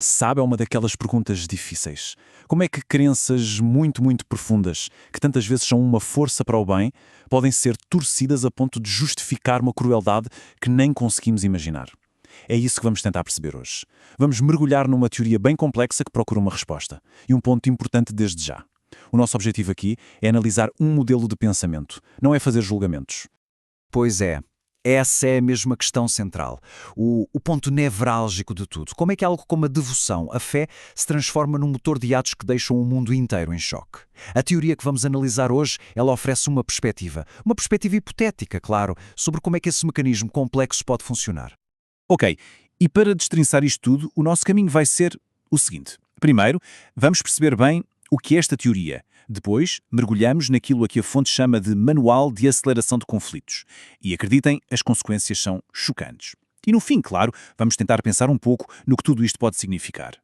Sabe, é uma daquelas perguntas difíceis. Como é que crenças muito profundas, que tantas vezes são uma força para o bem, podem ser torcidas a ponto de justificar uma crueldade que nem conseguimos imaginar? É isso que vamos tentar perceber hoje. Vamos mergulhar numa teoria bem complexa que procura uma resposta. E um ponto importante desde já. O nosso objetivo aqui é analisar um modelo de pensamento, não é fazer julgamentos. Pois é. Essa é mesmo a questão central. O ponto nevrálgico de tudo. Como é que algo como a devoção, a fé, se transforma num motor de atos que deixam o mundo inteiro em choque? A teoria que vamos analisar hoje, ela oferece uma perspectiva hipotética, claro, sobre como é que esse mecanismo complexo pode funcionar. Ok, e para destrinçar isto tudo, o nosso caminho vai ser o seguinte. Primeiro, vamos perceber bem o que é esta teoria. Depois, mergulhamos naquilo a que a fonte chama de Manual de Aceleração de Conflitos. E acreditem, as consequências são chocantes. E no fim, claro, vamos tentar pensar um pouco no que tudo isto pode significar.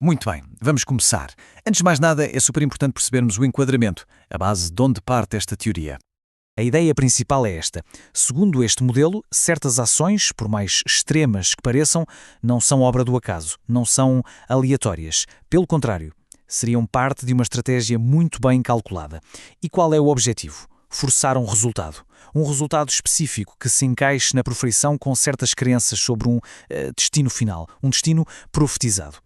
Muito bem, vamos começar. Antes de mais nada, é super importante percebermos o enquadramento, a base de onde parte esta teoria. A ideia principal é esta. Segundo este modelo, certas ações, por mais extremas que pareçam, não são obra do acaso, não são aleatórias. Pelo contrário, seriam parte de uma estratégia muito bem calculada. E qual é o objetivo? Forçar um resultado. Um resultado específico que se encaixe na perfeição com certas crenças sobre um destino final, um destino profetizado.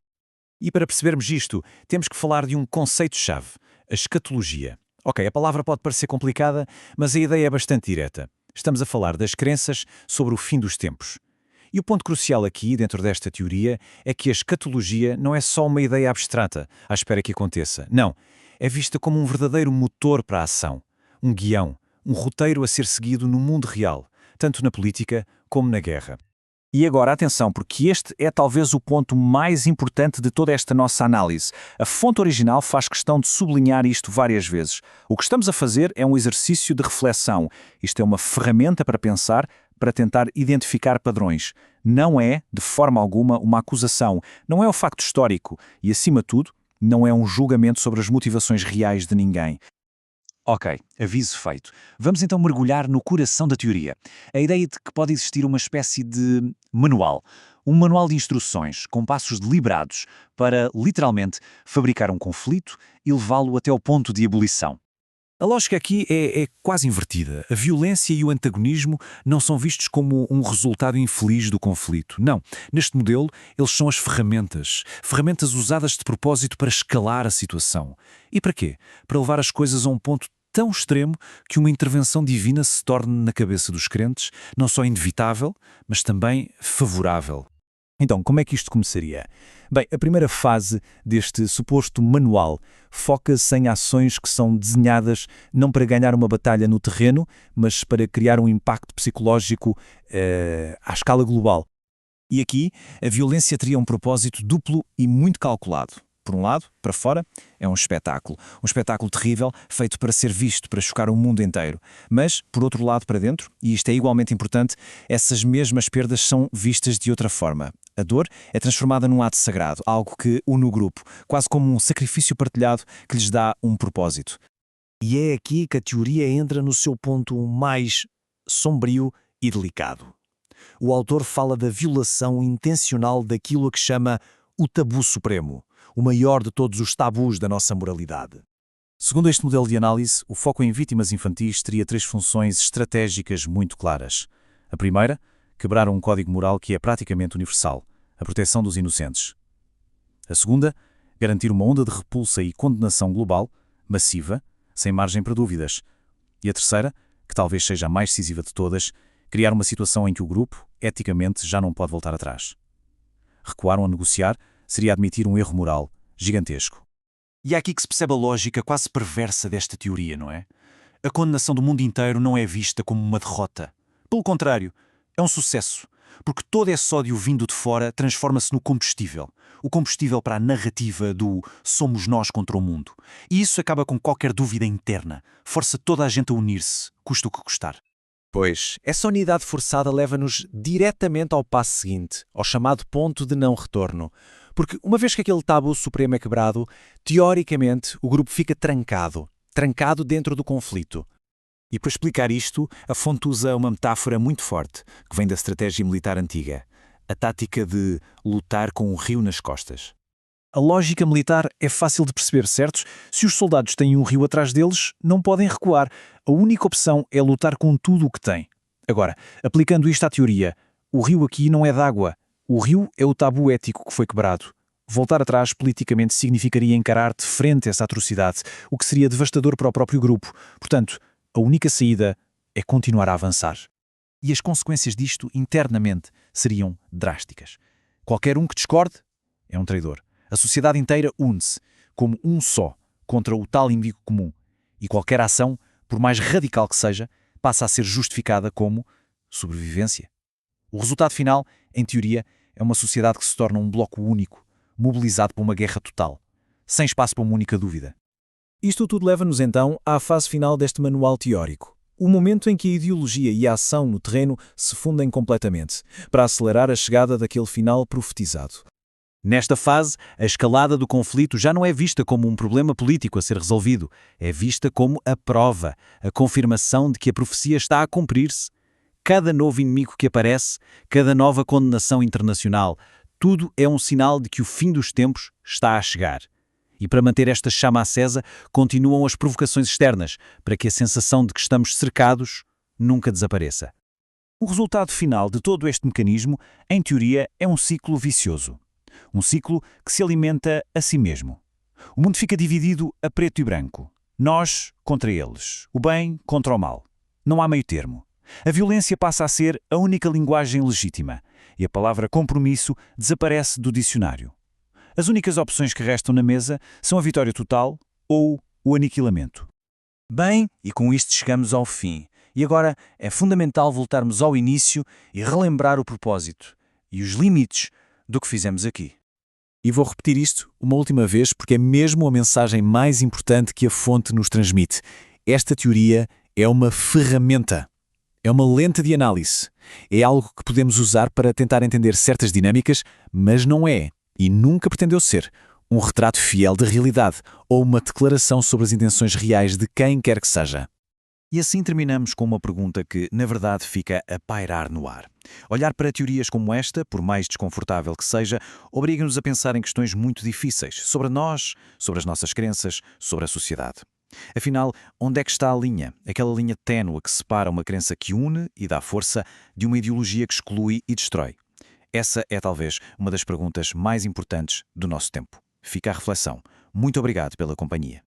E para percebermos isto, temos que falar de um conceito-chave, a escatologia. Ok, a palavra pode parecer complicada, mas a ideia é bastante direta. Estamos a falar das crenças sobre o fim dos tempos. E o ponto crucial aqui, dentro desta teoria, é que a escatologia não é só uma ideia abstrata, à espera que aconteça. Não, é vista como um verdadeiro motor para a ação, um guião, um roteiro a ser seguido no mundo real, tanto na política como na guerra. E agora, atenção, porque este é talvez o ponto mais importante de toda esta nossa análise. A fonte original faz questão de sublinhar isto várias vezes. O que estamos a fazer é um exercício de reflexão. Isto é uma ferramenta para pensar, para tentar identificar padrões. Não é, de forma alguma, uma acusação. Não é o facto histórico. E, acima de tudo, não é um julgamento sobre as motivações reais de ninguém. Ok, aviso feito. Vamos então mergulhar no coração da teoria. A ideia de que pode existir uma espécie de manual. Um manual de instruções, com passos deliberados, para, literalmente, fabricar um conflito e levá-lo até ao ponto de ebulição. A lógica aqui é quase invertida. A violência e o antagonismo não são vistos como um resultado infeliz do conflito. Não. Neste modelo, eles são as ferramentas. Ferramentas usadas de propósito para escalar a situação. E para quê? Para levar as coisas a um ponto tão extremo que uma intervenção divina se torne, na cabeça dos crentes, não só inevitável, mas também favorável. Então, como é que isto começaria? Bem, a primeira fase deste suposto manual foca-se em ações que são desenhadas não para ganhar uma batalha no terreno, mas para criar um impacto psicológico à escala global. E aqui, a violência teria um propósito duplo e muito calculado. Por um lado, para fora, é um espetáculo terrível, feito para ser visto, para chocar o mundo inteiro. Mas, por outro lado, para dentro, e isto é igualmente importante, essas mesmas perdas são vistas de outra forma. A dor é transformada num ato sagrado, algo que une o grupo, quase como um sacrifício partilhado que lhes dá um propósito. E é aqui que a teoria entra no seu ponto mais sombrio e delicado. O autor fala da violação intencional daquilo a que chama o tabu supremo, o maior de todos os tabus da nossa moralidade. Segundo este modelo de análise, o foco em vítimas infantis teria três funções estratégicas muito claras. A primeira, quebrar um código moral que é praticamente universal, a proteção dos inocentes. A segunda, garantir uma onda de repulsa e condenação global, massiva, sem margem para dúvidas. E a terceira, que talvez seja a mais decisiva de todas, criar uma situação em que o grupo, eticamente, já não pode voltar atrás. Recuar a negociar seria admitir um erro moral gigantesco. E é aqui que se percebe a lógica quase perversa desta teoria, não é? A condenação do mundo inteiro não é vista como uma derrota. Pelo contrário, é um sucesso, porque todo esse ódio vindo de fora transforma-se no combustível. O combustível para a narrativa do somos nós contra o mundo. E isso acaba com qualquer dúvida interna, força toda a gente a unir-se, custa o que custar. Pois, essa unidade forçada leva-nos diretamente ao passo seguinte, ao chamado ponto de não retorno. Porque uma vez que aquele tabu supremo é quebrado, teoricamente o grupo fica trancado dentro do conflito. E para explicar isto, a fonte usa uma metáfora muito forte, que vem da estratégia militar antiga. A tática de lutar com o rio nas costas. A lógica militar é fácil de perceber, certo? Se os soldados têm um rio atrás deles, não podem recuar. A única opção é lutar com tudo o que têm. Agora, aplicando isto à teoria, o rio aqui não é d'água. O rio é o tabu ético que foi quebrado. Voltar atrás politicamente significaria encarar de frente essa atrocidade, o que seria devastador para o próprio grupo. Portanto, a única saída é continuar a avançar. E as consequências disto, internamente, seriam drásticas. Qualquer um que discorde é um traidor. A sociedade inteira une-se, como um só, contra o tal inimigo comum. E qualquer ação, por mais radical que seja, passa a ser justificada como sobrevivência. O resultado final, em teoria, é uma sociedade que se torna um bloco único, mobilizado para uma guerra total, sem espaço para uma única dúvida. Isto tudo leva-nos então à fase final deste manual teórico. O momento em que a ideologia e a ação no terreno se fundem completamente, para acelerar a chegada daquele final profetizado. Nesta fase, a escalada do conflito já não é vista como um problema político a ser resolvido, é vista como a prova, a confirmação de que a profecia está a cumprir-se. Cada novo inimigo que aparece, cada nova condenação internacional, tudo é um sinal de que o fim dos tempos está a chegar. E para manter esta chama acesa, continuam as provocações externas, para que a sensação de que estamos cercados nunca desapareça. O resultado final de todo este mecanismo, em teoria, é um ciclo vicioso. Um ciclo que se alimenta a si mesmo. O mundo fica dividido a preto e branco. Nós contra eles. O bem contra o mal. Não há meio termo. A violência passa a ser a única linguagem legítima e a palavra compromisso desaparece do dicionário. As únicas opções que restam na mesa são a vitória total ou o aniquilamento. Bem, e com isto chegamos ao fim. E agora é fundamental voltarmos ao início e relembrar o propósito e os limites do que fizemos aqui. E vou repetir isto uma última vez porque é mesmo a mensagem mais importante que a fonte nos transmite. Esta teoria é uma ferramenta. É uma lente de análise. É algo que podemos usar para tentar entender certas dinâmicas, mas não é, e nunca pretendeu ser, um retrato fiel da realidade ou uma declaração sobre as intenções reais de quem quer que seja. E assim terminamos com uma pergunta que, na verdade, fica a pairar no ar. Olhar para teorias como esta, por mais desconfortável que seja, obriga-nos a pensar em questões muito difíceis sobre nós, sobre as nossas crenças, sobre a sociedade. Afinal, onde é que está a linha? Aquela linha ténue que separa uma crença que une e dá força de uma ideologia que exclui e destrói. Essa é talvez uma das perguntas mais importantes do nosso tempo. Fica a reflexão. Muito obrigado pela companhia.